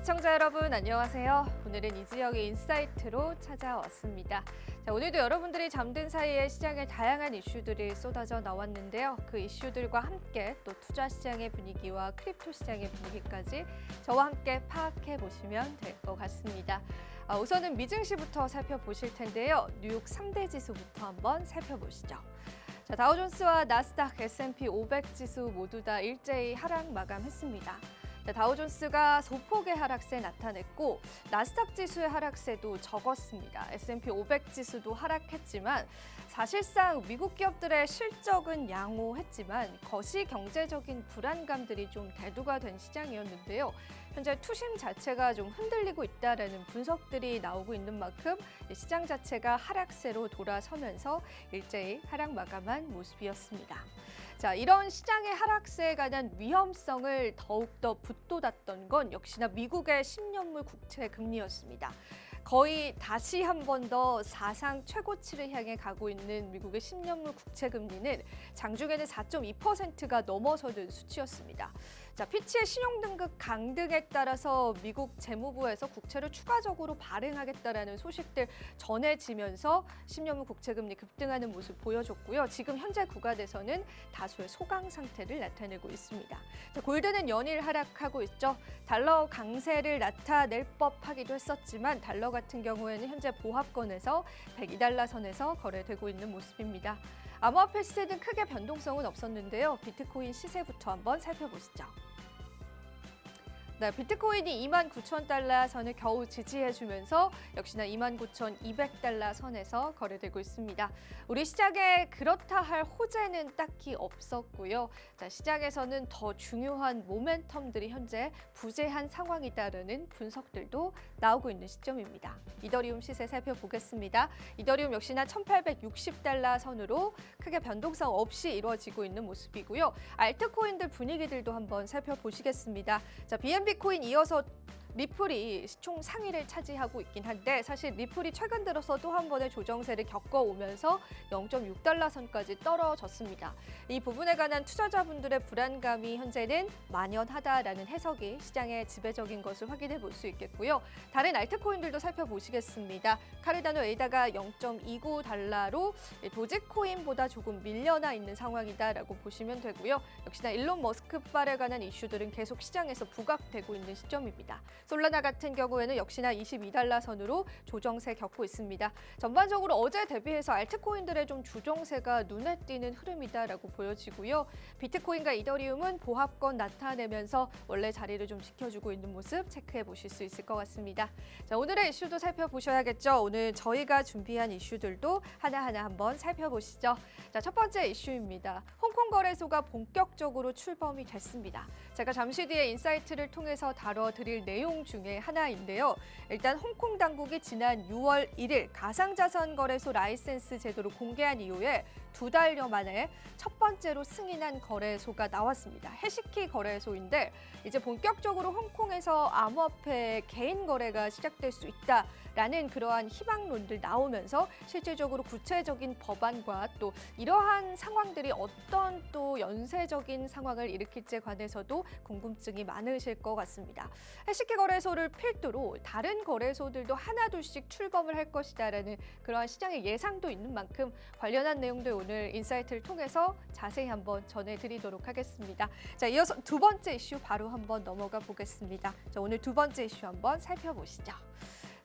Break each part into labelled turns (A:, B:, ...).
A: 시청자 여러분 안녕하세요. 오늘은 이지영의 인사이트로 찾아왔습니다. 자, 오늘도 여러분들이 잠든 사이에 시장에 다양한 이슈들이 쏟아져 나왔는데요. 그 이슈들과 함께 또 투자 시장의 분위기와 크립토 시장의 분위기까지 저와 함께 파악해 보시면 될 것 같습니다. 우선은 미증시부터 살펴보실 텐데요. 뉴욕 3대 지수부터 한번 살펴보시죠. 자, 다우존스와 나스닥, S&P 500 지수 모두 다 일제히 하락 마감했습니다. 다우존스가 소폭의 하락세 나타냈고 나스닥 지수의 하락세도 적었습니다. S&P 500 지수도 하락했지만 사실상 미국 기업들의 실적은 양호했지만 거시 경제적인 불안감들이 좀 대두가 된 시장이었는데요. 현재 투심 자체가 좀 흔들리고 있다라는 분석들이 나오고 있는 만큼 시장 자체가 하락세로 돌아서면서 일제히 하락 마감한 모습이었습니다. 자, 이런 시장의 하락세에 관한 위험성을 더욱더 붙돋았던 건 역시나 미국의 10년물 국채 금리였습니다. 거의 다시 한 번 더 사상 최고치를 향해 가고 있는 미국의 10년물 국채 금리는 장중에는 4.2%가 넘어서는 수치였습니다. 자, 피치의 신용등급 강등에 따라서 미국 재무부에서 국채를 추가적으로 발행하겠다라는 소식들 전해지면서 10년물 국채 금리 급등하는 모습 보여줬고요. 지금 현재 구간에서는 다소의 소강 상태를 나타내고 있습니다. 자, 골드는 연일 하락하고 있죠. 달러 강세를 나타낼 법하기도 했었지만 달러 같은 경우에는 현재 보합권에서 102달러 선에서 거래되고 있는 모습입니다. 암호화폐 시세는 크게 변동성은 없었는데요. 비트코인 시세부터 한번 살펴보시죠. 네, 비트코인이 29,000달러 선을 겨우 지지해주면서 역시나 29,200달러 선에서 거래되고 있습니다. 우리 시장에 그렇다 할 호재는 딱히 없었고요. 자, 시장에서는 더 중요한 모멘텀들이 현재 부재한 상황이다라는 분석들도 나오고 있는 시점입니다. 이더리움 시세 살펴보겠습니다. 이더리움 역시나 1,860달러 선으로 크게 변동성 없이 이루어지고 있는 모습이고요. 알트코인들 분위기들도 한번 살펴보시겠습니다. 자, BNB 코인 이어서 리플이 시총 상위를 차지하고 있긴 한데 사실 리플이 최근 들어서 또 한 번의 조정세를 겪어오면서 0.6달러 선까지 떨어졌습니다. 이 부분에 관한 투자자분들의 불안감이 현재는 만연하다라는 해석이 시장의 지배적인 것을 확인해 볼 수 있겠고요. 다른 알트코인들도 살펴보시겠습니다. 카르다노 에이다가 0.29달러로 도지코인보다 조금 밀려나 있는 상황이다라고 보시면 되고요. 역시나 일론 머스크발에 관한 이슈들은 계속 시장에서 부각되고 있는 시점입니다. 솔라나 같은 경우에는 역시나 22달러 선으로 조정세 겪고 있습니다. 전반적으로 어제 대비해서 알트코인들의 좀 주정세가 눈에 띄는 흐름이다라고 보여지고요. 비트코인과 이더리움은 보합권 나타내면서 원래 자리를 좀 지켜주고 있는 모습 체크해 보실 수 있을 것 같습니다. 자, 오늘의 이슈도 살펴보셔야겠죠. 오늘 저희가 준비한 이슈들도 하나하나 한번 살펴보시죠. 자, 첫 번째 이슈입니다. 홍콩 거래소가 본격적으로 출범이 됐습니다. 제가 잠시 뒤에 인사이트를 통해서 다뤄드릴 내용 중에 하나인데요. 일단 홍콩 당국이 지난 6월 1일 가상자산 거래소 라이센스 제도를 공개한 이후에 2달여 만에 첫 번째로 승인한 거래소가 나왔습니다. 해시키 거래소인데 이제 본격적으로 홍콩에서 암호화폐 개인 거래가 시작될 수 있다라는 그러한 희망론들 나오면서 실질적으로 구체적인 법안과 또 이러한 상황들이 어떤 또 연쇄적인 상황을 일으킬지에 관해서도 궁금증이 많으실 것 같습니다. 해시키 거래소를 필두로 다른 거래소들도 하나둘씩 출범을 할 것이다라는 그러한 시장의 예상도 있는 만큼 관련한 내용들 오늘 인사이트를 통해서 자세히 한번 전해드리도록 하겠습니다. 자, 이어서 두 번째 이슈 바로 한번 넘어가 보겠습니다. 자, 오늘 두 번째 이슈 한번 살펴보시죠.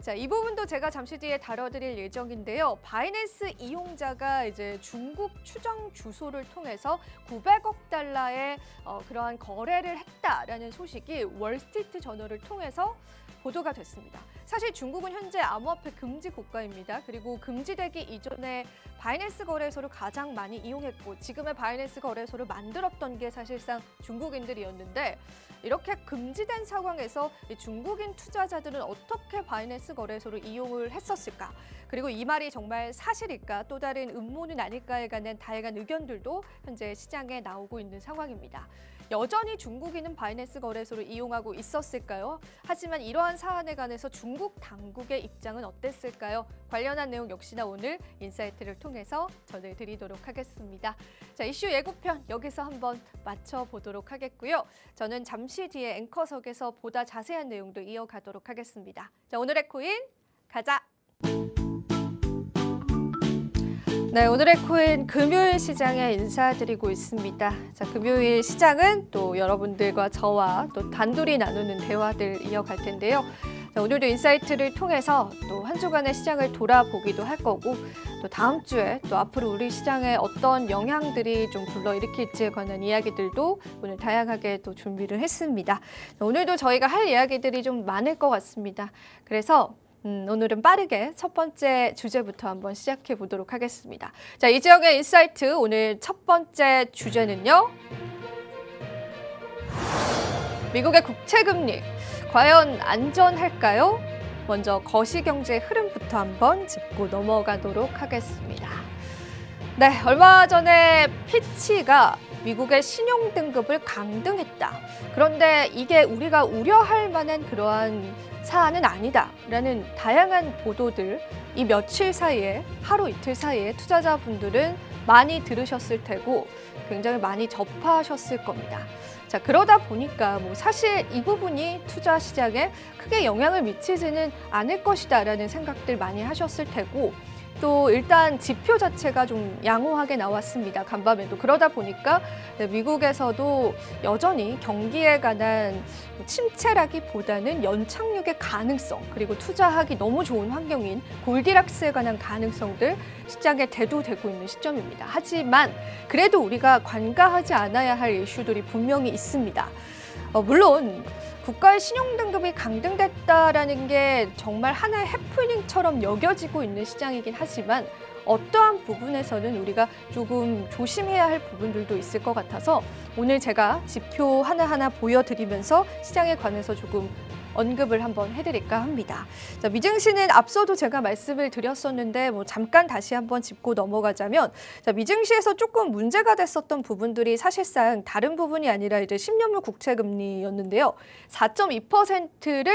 A: 자, 이 부분도 제가 잠시 뒤에 다뤄드릴 예정인데요. 바이낸스 이용자가 이제 중국 추정 주소를 통해서 900억 달러의 그러한 거래를 했다라는 소식이 월스트리트 저널을 통해서 보도가 됐습니다. 사실 중국은 현재 암호화폐 금지 국가입니다. 그리고 금지되기 이전에 바이낸스 거래소를 가장 많이 이용했고 지금의 바이낸스 거래소를 만들었던 게 사실상 중국인들이었는데 이렇게 금지된 상황에서 중국인 투자자들은 어떻게 바이낸스 거래소를 이용을 했었을까? 그리고 이 말이 정말 사실일까? 또 다른 음모는 아닐까에 관한 다양한 의견들도 현재 시장에 나오고 있는 상황입니다. 여전히 중국인은 바이낸스 거래소를 이용하고 있었을까요? 하지만 이러한 사안에 관해서 중국 당국의 입장은 어땠을까요? 관련한 내용 역시나 오늘 인사이트를 통해서 전해드리도록 하겠습니다. 자, 이슈 예고편 여기서 한번 맞춰보도록 하겠고요. 저는 잠시 뒤에 앵커석에서 보다 자세한 내용도 이어가도록 하겠습니다. 자, 오늘의 코인 가자! 네, 오늘의 코인 금요일 시장에 인사드리고 있습니다. 자, 금요일 시장은 또 여러분들과 저와 또 단둘이 나누는 대화들 이어갈 텐데요. 자, 오늘도 인사이트를 통해서 또 한 주간의 시장을 돌아보기도 할 거고 또 다음 주에 또 앞으로 우리 시장에 어떤 영향들이 좀 불러일으킬지에 관한 이야기들도 오늘 다양하게 또 준비를 했습니다. 자, 오늘도 저희가 할 이야기들이 좀 많을 것 같습니다. 그래서 오늘은 빠르게 첫 번째 주제부터 한번 시작해 보도록 하겠습니다. 자, 이지영의 인사이트 오늘 첫 번째 주제는요. 미국의 국채금리 과연 안전할까요? 먼저 거시경제 흐름부터 한번 짚고 넘어가도록 하겠습니다. 네, 얼마 전에 피치가 미국의 신용등급을 강등했다. 그런데 이게 우리가 우려할 만한 그러한 사안은 아니다라는 다양한 보도들 이 며칠 사이에 하루 이틀 사이에 투자자분들은 많이 들으셨을 테고 굉장히 많이 접하셨을 겁니다. 자, 그러다 보니까 뭐 사실 이 부분이 투자 시장에 크게 영향을 미치지는 않을 것이다라는 생각들 많이 하셨을 테고 또 일단 지표 자체가 좀 양호하게 나왔습니다. 간밤에도. 그러다 보니까 미국에서도 여전히 경기에 관한 침체라기보다는 연착륙의 가능성 그리고 투자하기 너무 좋은 환경인 골디락스에 관한 가능성들 시장에 대두되고 있는 시점입니다. 하지만 그래도 우리가 관가하지 않아야 할 이슈들이 분명히 있습니다. 물론 국가의 신용등급이 강등됐다라는 게 정말 하나의 해프닝처럼 여겨지고 있는 시장이긴 하지만 어떠한 부분에서는 우리가 조금 조심해야 할 부분들도 있을 것 같아서 오늘 제가 지표 하나하나 보여드리면서 시장에 관해서 조금 언급을 한번 해드릴까 합니다. 자, 미증시는 앞서도 제가 말씀을 드렸었는데 뭐 잠깐 다시 한번 짚고 넘어가자면 자, 미증시에서 조금 문제가 됐었던 부분들이 사실상 다른 부분이 아니라 이제 10년물 국채금리였는데요. 4.2%를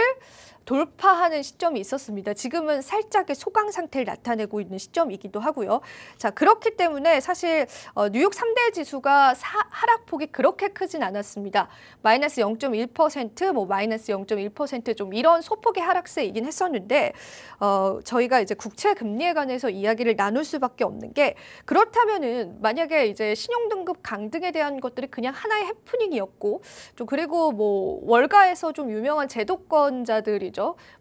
A: 돌파하는 시점이 있었습니다. 지금은 살짝의 소강 상태를 나타내고 있는 시점이기도 하고요. 자, 그렇기 때문에 사실 뉴욕 3대 지수가 하락폭이 그렇게 크진 않았습니다. 마이너스 0.1%, 뭐 마이너스 0.1% 좀 이런 소폭의 하락세이긴 했었는데 저희가 이제 국채 금리에 관해서 이야기를 나눌 수밖에 없는 게 그렇다면은 만약에 이제 신용등급 강등에 대한 것들이 그냥 하나의 해프닝이었고 좀 그리고 뭐 월가에서 좀 유명한 제도권자들이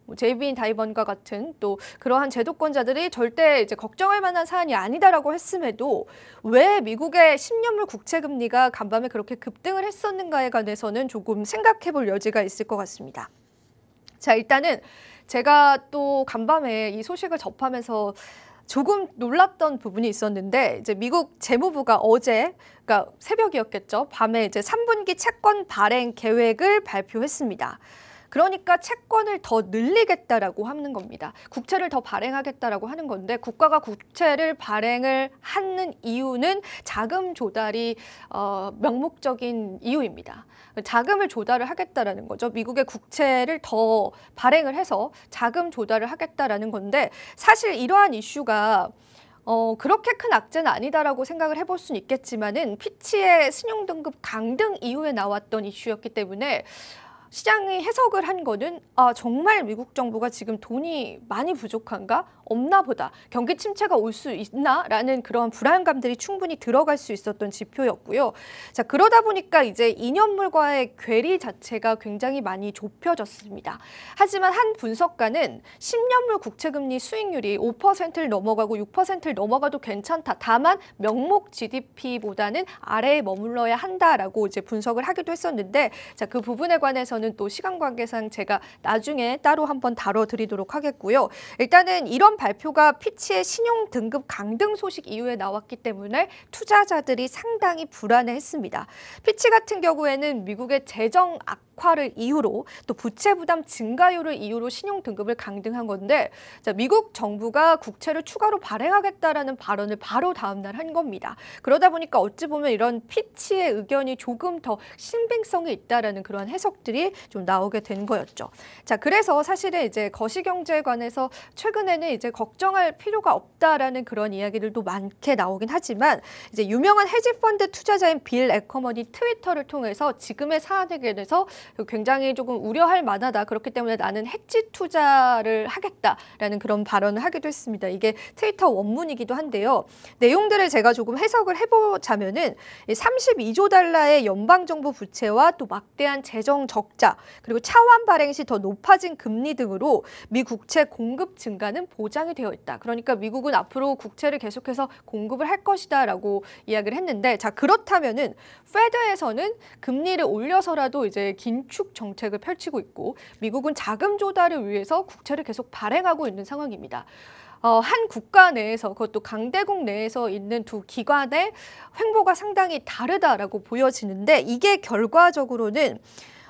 A: 뭐 제이빈 다이번과 같은 또 그러한 제도권자들이 절대 이제 걱정할 만한 사안이 아니다라고 했음에도 왜 미국의 10년물 국채 금리가 간밤에 그렇게 급등을 했었는가에 관해서는 조금 생각해 볼 여지가 있을 것 같습니다. 자, 일단은 제가 또 간밤에 이 소식을 접하면서 조금 놀랐던 부분이 있었는데 이제 미국 재무부가 어제 그러니까 새벽이었겠죠. 밤에 이제 3분기 채권 발행 계획을 발표했습니다. 그러니까 채권을 더 늘리겠다라고 하는 겁니다. 국채를 더 발행하겠다라고 하는 건데 국가가 국채를 발행을 하는 이유는 자금 조달이 명목적인 이유입니다. 자금을 조달을 하겠다라는 거죠. 미국의 국채를 더 발행을 해서 자금 조달을 하겠다라는 건데 사실 이러한 이슈가 그렇게 큰 악재는 아니다라고 생각을 해볼 수는 있겠지만은 피치의 신용등급 강등 이후에 나왔던 이슈였기 때문에 시장이 해석을 한 거는 정말 미국 정부가 지금 돈이 많이 부족한가? 없나 보다. 경기 침체가 올 수 있나라는 그런 불안감들이 충분히 들어갈 수 있었던 지표였고요. 자, 그러다 보니까 이제 2년물과의 괴리 자체가 굉장히 많이 좁혀졌습니다. 하지만 한 분석가는 10년물 국채금리 수익률이 5%를 넘어가고 6%를 넘어가도 괜찮다. 다만 명목 GDP보다는 아래에 머물러야 한다라고 이제 분석을 하기도 했었는데 자, 그 부분에 관해서는 또 시간 관계상 제가 나중에 따로 한번 다뤄드리도록 하겠고요. 일단은 이런 발표가 피치의 신용 등급 강등 소식 이후에 나왔기 때문에 투자자들이 상당히 불안해했습니다. 피치 같은 경우에는 미국의 재정 악화를 이유로 또 부채 부담 증가율을 이유로 신용 등급을 강등한 건데 자, 미국 정부가 국채를 추가로 발행하겠다라는 발언을 바로 다음 날 한 겁니다. 그러다 보니까 어찌 보면 이런 피치의 의견이 조금 더 신빙성이 있다라는 그러한 해석들이 좀 나오게 된 거였죠. 자, 그래서 사실은 이제 거시경제에 관해서 최근에는 이제 걱정할 필요가 없다라는 그런 이야기들도 많게 나오긴 하지만 이제 유명한 헤지펀드 투자자인 빌 애커먼이 트위터를 통해서 지금의 사안에 대해서 굉장히 조금 우려할 만하다. 그렇기 때문에 나는 해지 투자를 하겠다라는 그런 발언을 하기도 했습니다. 이게 트위터 원문이기도 한데요. 내용들을 제가 조금 해석을 해보자면은 32조 달러의 연방정부 부채와 또 막대한 재정 적자 그리고 차환 발행 시 더 높아진 금리 등으로 미 국채 공급 증가는 보장이 되어 있다. 그러니까 미국은 앞으로 국채를 계속해서 공급을 할 것이다라고 이야기를 했는데 자 그렇다면은 페드에서는 금리를 올려서라도 이제 긴축 정책을 펼치고 있고 미국은 자금 조달을 위해서 국채를 계속 발행하고 있는 상황입니다. 한 국가 내에서 그것도 강대국 내에서 있는 두 기관의 횡보가 상당히 다르다라고 보여지는데 이게 결과적으로는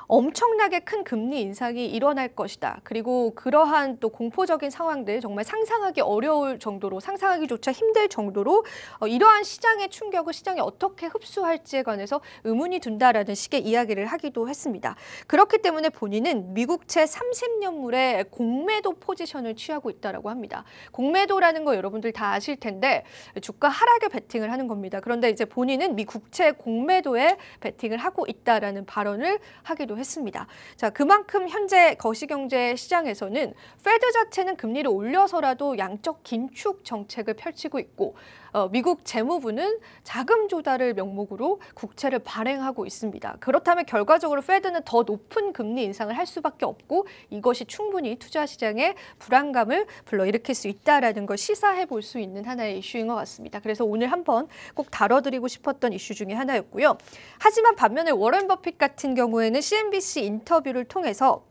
A: 엄청나게 큰 금리 인상이 일어날 것이다. 그리고 그러한 또 공포적인 상황들 정말 상상하기 어려울 정도로 상상하기조차 힘들 정도로 이러한 시장의 충격을 시장이 어떻게 흡수할지에 관해서 의문이 든다라는 식의 이야기를 하기도 했습니다. 그렇기 때문에 본인은 미국채 30년물의 공매도 포지션을 취하고 있다라고 합니다. 공매도라는 거 여러분들 다 아실 텐데 주가 하락에 베팅을 하는 겁니다. 그런데 이제 본인은 미 국채 공매도에 베팅을 하고 있다라는 발언을 하기도 했습니다. 자, 그만큼 현재 거시경제 시장에서는 페드 자체는 금리를 올려서라도 양적 긴축 정책을 펼치고 있고 미국 재무부는 자금 조달을 명목으로 국채를 발행하고 있습니다. 그렇다면 결과적으로 페드는 더 높은 금리 인상을 할 수밖에 없고 이것이 충분히 투자 시장에 불안감을 불러일으킬 수 있다라는 걸 시사해 볼 수 있는 하나의 이슈인 것 같습니다. 그래서 오늘 한번 꼭 다뤄드리고 싶었던 이슈 중에 하나였고요. 하지만 반면에 워런 버핏 같은 경우에는 CNBC 인터뷰를 통해서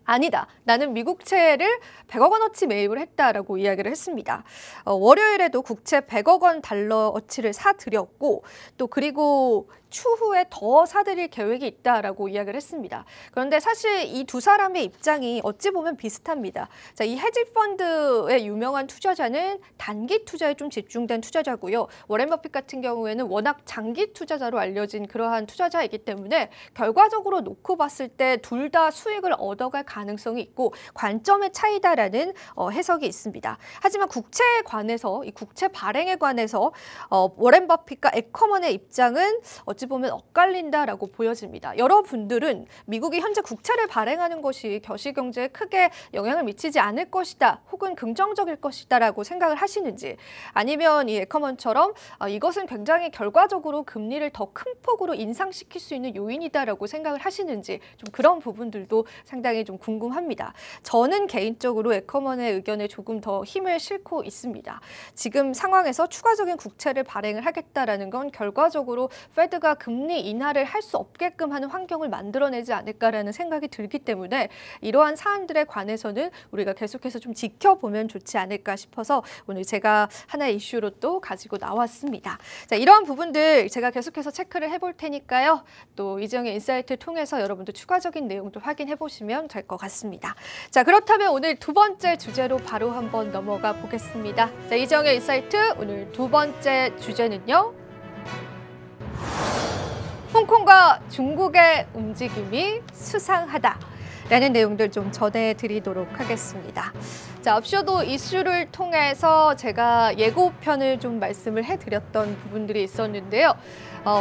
A: 아니다. 나는 미국채를 100억 원어치 매입을 했다라고 이야기를 했습니다. 월요일에도 국채 100억 원 달러어치를 사들였고 또 그리고 추후에 더 사들일 계획이 있다라고 이야기를 했습니다. 그런데 사실 이 두 사람의 입장이 어찌 보면 비슷합니다. 자, 이 헤지펀드의 유명한 투자자는 단기 투자에 좀 집중된 투자자고요. 워렌 버핏 같은 경우에는 워낙 장기 투자자로 알려진 그러한 투자자이기 때문에 결과적으로 놓고 봤을 때 둘 다 수익을 얻어갈 가능성이 있고 관점의 차이다라는 해석이 있습니다. 하지만 국채에 관해서 이 국채 발행에 관해서 워렌 버핏과 애커먼의 입장은 어찌 보면 엇갈린다라고 보여집니다. 여러분들은 미국이 현재 국채를 발행하는 것이 거시경제에 크게 영향을 미치지 않을 것이다 혹은 긍정적일 것이다라고 생각을 하시는지 아니면 이 애커먼처럼 이것은 굉장히 결과적으로 금리를 더 큰 폭으로 인상시킬 수 있는 요인이다라고 생각을 하시는지 좀 그런 부분들도 상당히 좀 궁금합니다. 저는 개인적으로 애커먼의 의견에 조금 더 힘을 싣고 있습니다. 지금 상황에서 추가적인 국채를 발행을 하겠다라는 건 결과적으로 페드가 금리 인하를 할 수 없게끔 하는 환경을 만들어내지 않을까라는 생각이 들기 때문에 이러한 사안들에 관해서는 우리가 계속해서 좀 지켜보면 좋지 않을까 싶어서 오늘 제가 하나의 이슈로 또 가지고 나왔습니다. 자, 이러한 부분들 제가 계속해서 체크를 해볼 테니까요. 또 이정의 인사이트를 통해서 여러분들 추가적인 내용도 확인해 보시면 될 것 같습니다. 자, 그렇다면 오늘 두 번째 주제로 바로 한번 넘어가 보겠습니다. 자, 이정의 인사이트 오늘 두 번째 주제는요. 홍콩과 중국의 움직임이 수상하다라는 내용들 좀 전해드리도록 하겠습니다. 자, 앞서도 이슈를 통해서 제가 예고편을 좀 말씀을 해드렸던 부분들이 있었는데요.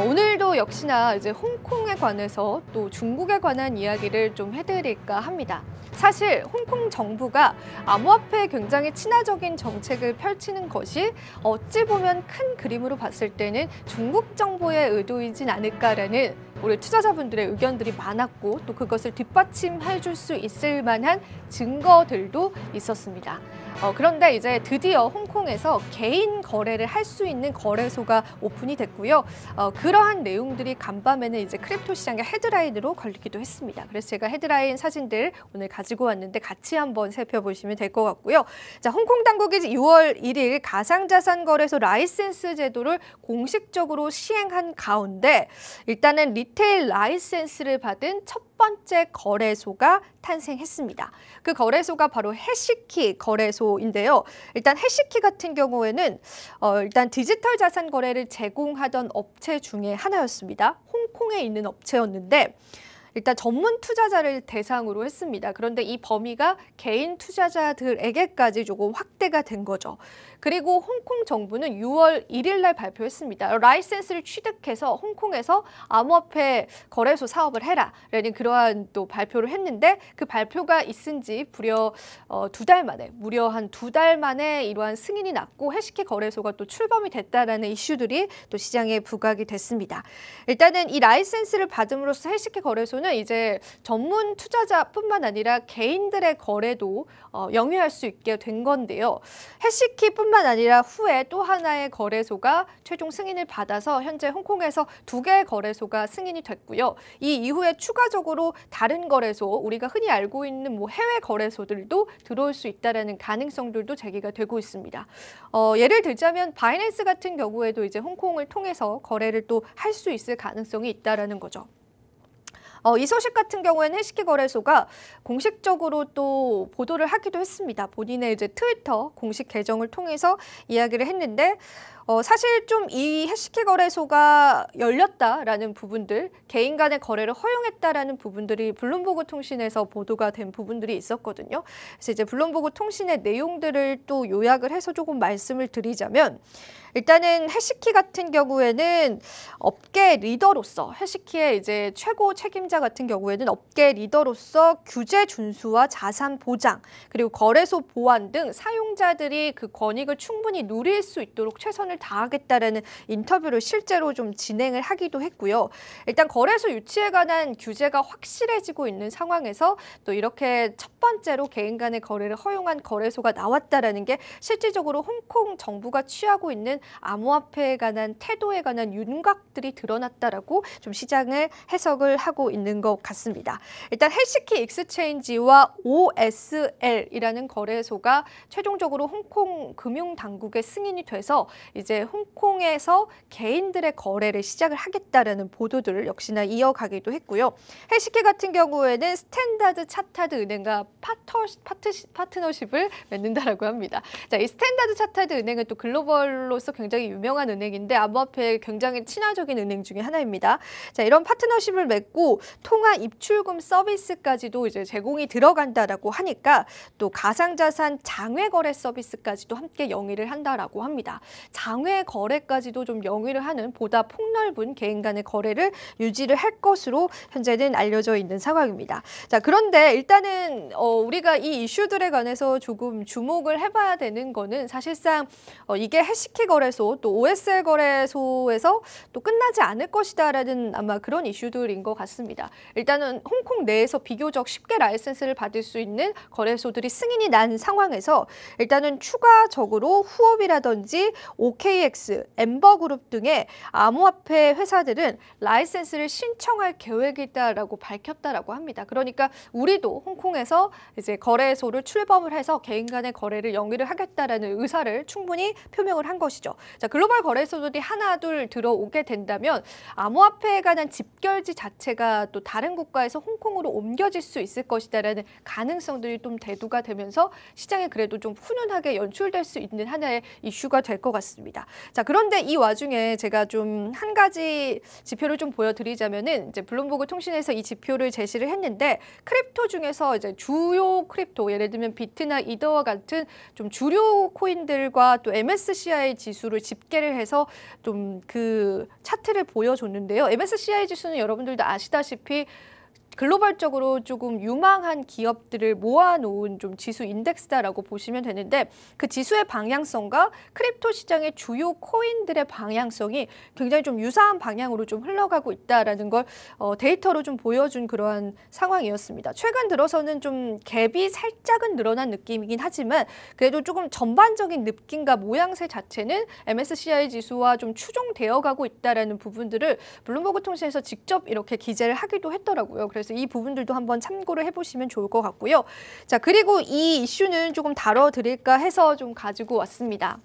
A: 오늘도 역시나 이제 홍콩에 관해서 또 중국에 관한 이야기를 좀 해드릴까 합니다. 사실 홍콩 정부가 암호화폐에 굉장히 친화적인 정책을 펼치는 것이 어찌 보면 큰 그림으로 봤을 때는 중국 정부의 의도이진 않을까라는 우리 투자자분들의 의견들이 많았고 또 그것을 뒷받침해 줄 수 있을 만한 증거들도 있었습니다. 그런데 이제 드디어 홍콩에서 개인 거래를 할 수 있는 거래소가 오픈이 됐고요. 그러한 내용들이 간밤에는 이제 크립토 시장의 헤드라인으로 걸리기도 했습니다. 그래서 제가 헤드라인 사진들 오늘 가지고 왔는데 같이 한번 살펴보시면 될 것 같고요. 자, 홍콩 당국이 6월 1일 가상자산 거래소 라이센스 제도를 공식적으로 시행한 가운데 일단은 리테일 라이센스를 받은 첫 번째 거래소가 탄생했습니다. 그 거래소가 바로 해시키 거래소인데요. 일단 해시키 같은 경우에는 일단 디지털 자산 거래를 제공하던 업체 중에 하나였습니다. 홍콩에 있는 업체였는데 일단 전문 투자자를 대상으로 했습니다. 그런데 이 범위가 개인 투자자들에게까지 조금 확대가 된 거죠. 그리고 홍콩 정부는 6월 1일 날 발표했습니다. 라이센스를 취득해서 홍콩에서 암호화폐 거래소 사업을 해라라는 그러한 또 발표를 했는데 그 발표가 있은 지 무려 2달 만에, 무려 한 2달 만에 이러한 승인이 났고 해시키 거래소가 또 출범이 됐다라는 이슈들이 또 시장에 부각이 됐습니다. 일단은 이 라이센스를 받음으로써 해시키 거래소는 이제 전문 투자자뿐만 아니라 개인들의 거래도 영위할 수 있게 된 건데요. 해시키뿐만 아니라 후에 또 하나의 거래소가 최종 승인을 받아서 현재 홍콩에서 2개의 거래소가 승인이 됐고요. 이 이후에 추가적으로 다른 거래소, 우리가 흔히 알고 있는 뭐 해외 거래소들도 들어올 수 있다라는 가능성들도 제기가 되고 있습니다. 예를 들자면 바이낸스 같은 경우에도 이제 홍콩을 통해서 거래를 또 할 수 있을 가능성이 있다라는 거죠. 이 소식 같은 경우에는 해시키 거래소가 공식적으로 또 보도를 하기도 했습니다. 본인의 이제 트위터 공식 계정을 통해서 이야기를 했는데 사실 좀 이 해시키 거래소가 열렸다라는 부분들, 개인 간의 거래를 허용했다라는 부분들이 블룸버그 통신에서 보도가 된 부분들이 있었거든요. 그래서 이제 블룸버그 통신의 내용들을 또 요약을 해서 조금 말씀을 드리자면 일단은 해시키 같은 경우에는 업계 리더로서 해시키의 이제 최고 책임자 같은 경우에는 업계 리더로서 규제 준수와 자산 보장 그리고 거래소 보안 등 사용자들이 그 권익을 충분히 누릴 수 있도록 최선을 다하겠다라는 인터뷰를 실제로 좀 진행을 하기도 했고요. 일단 거래소 유치에 관한 규제가 확실해지고 있는 상황에서 또 이렇게 첫 번째로 개인 간의 거래를 허용한 거래소가 나왔다라는 게 실질적으로 홍콩 정부가 취하고 있는 암호화폐에 관한 태도에 관한 윤곽들이 드러났다라고 좀 시장을 해석을 하고 있는 것 같습니다. 일단 해시키 익스체인지와 OSL이라는 거래소가 최종적으로 홍콩 금융당국의 승인이 돼서 이제 홍콩에서 개인들의 거래를 시작을 하겠다라는 보도들을 역시나 이어가기도 했고요. 해시키 같은 경우에는 스탠다드 차타드 은행과 파트너십을 맺는다라고 합니다. 자, 이 스탠다드 차타드 은행은 또 글로벌로서 굉장히 유명한 은행인데 암호화폐에 굉장히 친화적인 은행 중에 하나입니다. 자, 이런 파트너십을 맺고 통화 입출금 서비스까지도 이제 제공이 들어간다라고 하니까 또 가상자산 장외 거래 서비스까지도 함께 영위를 한다라고 합니다. 장외 거래까지도 좀 영위를 하는 보다 폭넓은 개인 간의 거래를 유지를 할 것으로 현재는 알려져 있는 상황입니다. 자, 그런데 일단은 우리가 이 이슈들에 관해서 조금 주목을 해봐야 되는 거는 사실상 이게 해시키 거래소 또 OSL 거래소에서 또 끝나지 않을 것이다라는 아마 그런 이슈들인 것 같습니다. 일단은 홍콩 내에서 비교적 쉽게 라이센스를 받을 수 있는 거래소들이 승인이 난 상황에서 일단은 추가적으로 후업이라든지 OKX, 엠버그룹 등의 암호화폐 회사들은 라이센스를 신청할 계획이다라고 밝혔다라고 합니다. 그러니까 우리도 홍콩에서 이제 거래소를 출범을 해서 개인 간의 거래를 영위를 하겠다라는 의사를 충분히 표명을 한 것이죠. 자, 글로벌 거래소들이 하나 둘 들어오게 된다면 암호화폐에 관한 집결지 자체가 또 다른 국가에서 홍콩으로 옮겨질 수 있을 것이다라는 가능성들이 좀 대두가 되면서 시장에 그래도 좀 훈훈하게 연출될 수 있는 하나의 이슈가 될 것 같습니다. 자, 그런데 이 와중에 제가 좀 한 가지 지표를 좀 보여드리자면은 이제 블룸버그 통신에서 이 지표를 제시를 했는데 크립토 중에서 이제 주요 크립토 예를 들면 비트나 이더와 같은 좀 주류 코인들과 또 MSCI 지수를 집계를 해서 좀 그 차트를 보여줬는데요. MSCI 지수는 여러분들도 아시다시피 글로벌적으로 조금 유망한 기업들을 모아놓은 좀 지수 인덱스다라고 보시면 되는데 그 지수의 방향성과 크립토 시장의 주요 코인들의 방향성이 굉장히 좀 유사한 방향으로 좀 흘러가고 있다라는 걸 데이터로 좀 보여준 그러한 상황이었습니다. 최근 들어서는 좀 갭이 살짝은 늘어난 느낌이긴 하지만 그래도 조금 전반적인 느낌과 모양새 자체는 MSCI 지수와 좀 추종되어 가고 있다라는 부분들을 블룸버그 통신에서 직접 이렇게 기재를 하기도 했더라고요. 그래서 이 부분들도 한번 참고를 해보시면 좋을 것 같고요. 자, 그리고 이 이슈는 조금 다뤄드릴까 해서 좀 가지고 왔습니다.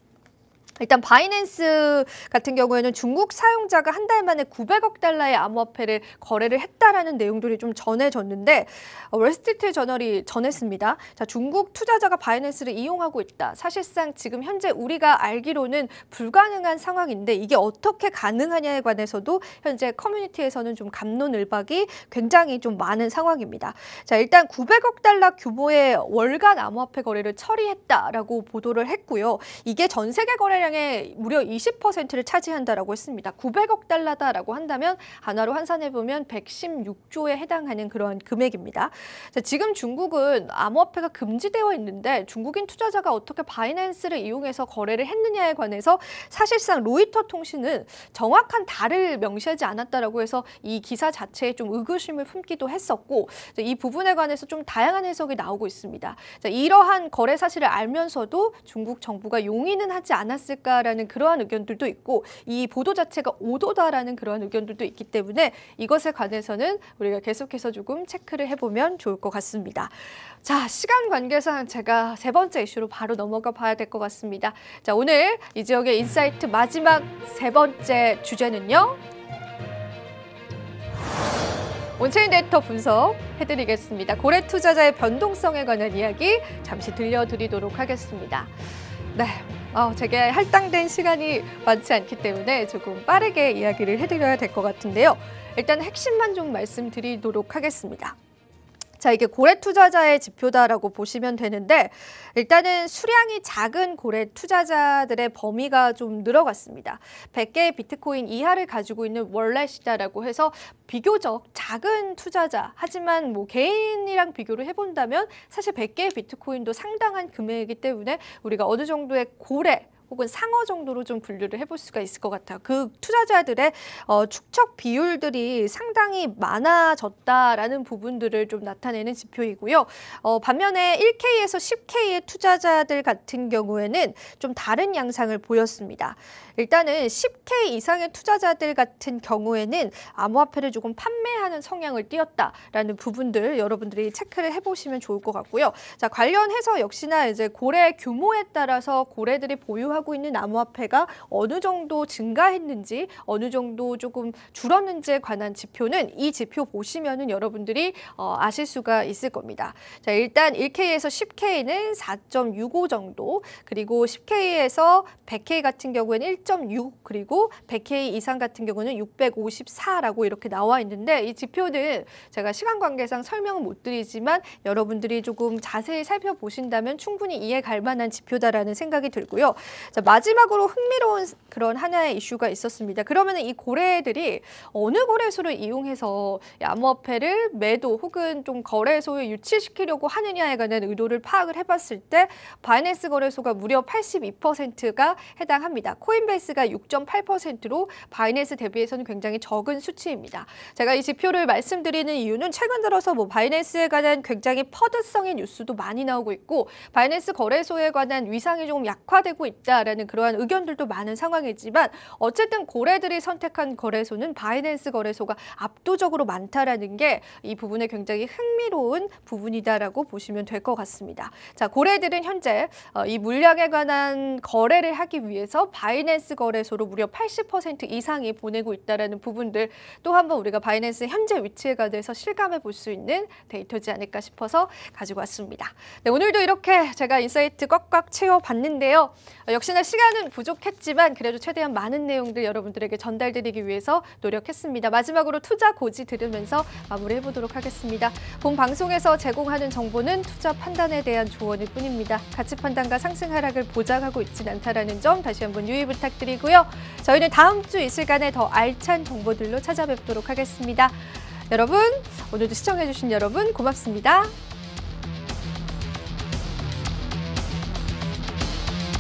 A: 일단 바이낸스 같은 경우에는 중국 사용자가 한 달 만에 900억 달러의 암호화폐를 거래를 했다라는 내용들이 좀 전해졌는데 월스트리트 저널이 전했습니다. 자, 중국 투자자가 바이낸스를 이용하고 있다. 사실상 지금 현재 우리가 알기로는 불가능한 상황인데 이게 어떻게 가능하냐에 관해서도 현재 커뮤니티에서는 좀 갑론을박이 굉장히 좀 많은 상황입니다. 자, 일단 900억 달러 규모의 월간 암호화폐 거래를 처리했다라고 보도를 했고요. 이게 전 세계 거래량의 무려 20%를 차지한다라고 했습니다. 900억 달러다라고 한다면 하나로 환산해보면 116조에 해당하는 그런 금액입니다. 자, 지금 중국은 암호화폐가 금지되어 있는데 중국인 투자자가 어떻게 바이낸스를 이용해서 거래를 했느냐에 관해서 사실상 로이터 통신은 정확한 달을 명시하지 않았다라고 해서 이 기사 자체에 좀 의구심을 품기도 했었고 이 부분에 관해서 좀 다양한 해석이 나오고 있습니다. 자, 이러한 거래 사실을 알면서도 중국 정부가 용인은 하지 않았을까라는 그러한 의견들도 있고 이 보도 자체가 오도다라는 그러한 의견들도 있기 때문에 이것에 관해서는 우리가 계속해서 조금 체크를 해보면 좋을 것 같습니다. 자, 시간 관계상 제가 세 번째 이슈로 바로 넘어가 봐야 될 것 같습니다. 자, 오늘 이 지역의 인사이트 마지막 세 번째 주제는요. 온체인 데이터 분석해드리겠습니다. 고래 투자자의 변동성에 관한 이야기 잠시 들려드리도록 하겠습니다. 네, 제게 할당된 시간이 많지 않기 때문에 조금 빠르게 이야기를 해드려야 될 것 같은데요. 일단 핵심만 좀 말씀드리도록 하겠습니다. 자, 이게 고래 투자자의 지표다라고 보시면 되는데 일단은 수량이 작은 고래 투자자들의 범위가 좀 늘어갔습니다. 100개의 비트코인 이하를 가지고 있는 월렛이다라고 해서 비교적 작은 투자자, 하지만 뭐 개인이랑 비교를 해본다면 사실 100개의 비트코인도 상당한 금액이기 때문에 우리가 어느 정도의 고래 혹은 상어 정도로 좀 분류를 해볼 수가 있을 것 같아요. 그 투자자들의 축적 비율들이 상당히 많아졌다라는 부분들을 좀 나타내는 지표이고요. 반면에 1K에서 10K의 투자자들 같은 경우에는 좀 다른 양상을 보였습니다. 일단은 10K 이상의 투자자들 같은 경우에는 암호화폐를 조금 판매하는 성향을 띄었다라는 부분들 여러분들이 체크를 해보시면 좋을 것 같고요. 자, 관련해서 역시나 이제 고래 규모에 따라서 고래들이 보유하고 있는 암호화폐가 어느 정도 증가했는지 어느 정도 조금 줄었는지에 관한 지표는 이 지표 보시면은 여러분들이 아실 수가 있을 겁니다. 자, 일단 1K에서 10K는 4.65 정도, 그리고 10K에서 100K 같은 경우에는 1.6, 그리고 100K 이상 같은 경우는 654라고 이렇게 나와 있는데 이 지표는 제가 시간 관계상 설명은 못 드리지만 여러분들이 조금 자세히 살펴보신다면 충분히 이해 갈 만한 지표다라는 생각이 들고요. 자, 마지막으로 흥미로운 그런 하나의 이슈가 있었습니다. 그러면 이 고래들이 어느 거래소를 이용해서 암호화폐를 매도 혹은 좀 거래소에 유치시키려고 하느냐에 관한 의도를 파악을 해봤을 때 바이낸스 거래소가 무려 82%가 해당합니다. 코인베이스가 6.8%로 바이낸스 대비해서는 굉장히 적은 수치입니다. 제가 이 지표를 말씀드리는 이유는 최근 들어서 뭐 바이낸스에 관한 굉장히 퍼드성의 뉴스도 많이 나오고 있고 바이낸스 거래소에 관한 위상이 조금 약화되고 있다라는 그러한 의견들도 많은 상황이지만 어쨌든 고래들이 선택한 거래소는 바이낸스 거래소가 압도적으로 많다라는 게 이 부분에 굉장히 흥미로운 부분이다라고 보시면 될 것 같습니다. 자, 고래들은 현재 이 물량에 관한 거래를 하기 위해서 바이낸스 거래소로 무려 80% 이상이 보내고 있다라는 부분들 또 한번 우리가 바이낸스 현재 위치에 관해서 실감해 볼 수 있는 데이터지 않을까 싶어서 가지고 왔습니다. 네, 오늘도 이렇게 제가 인사이트 꽉꽉 채워봤는데요. 역시나 시간은 부족했지만 그래도 최대한 많은 내용들 여러분들에게 전달드리기 위해서 노력했습니다. 마지막으로 투자 고지 들으면서 마무리해보도록 하겠습니다. 본 방송에서 제공하는 정보는 투자 판단에 대한 조언일 뿐입니다. 가치 판단과 상승 하락을 보장하고 있진 않다는 점 다시 한번 유의 부탁드리고요. 저희는 다음 주 이 시간에 더 알찬 정보들로 찾아뵙도록 하겠습니다. 여러분, 오늘도 시청해주신 여러분 고맙습니다.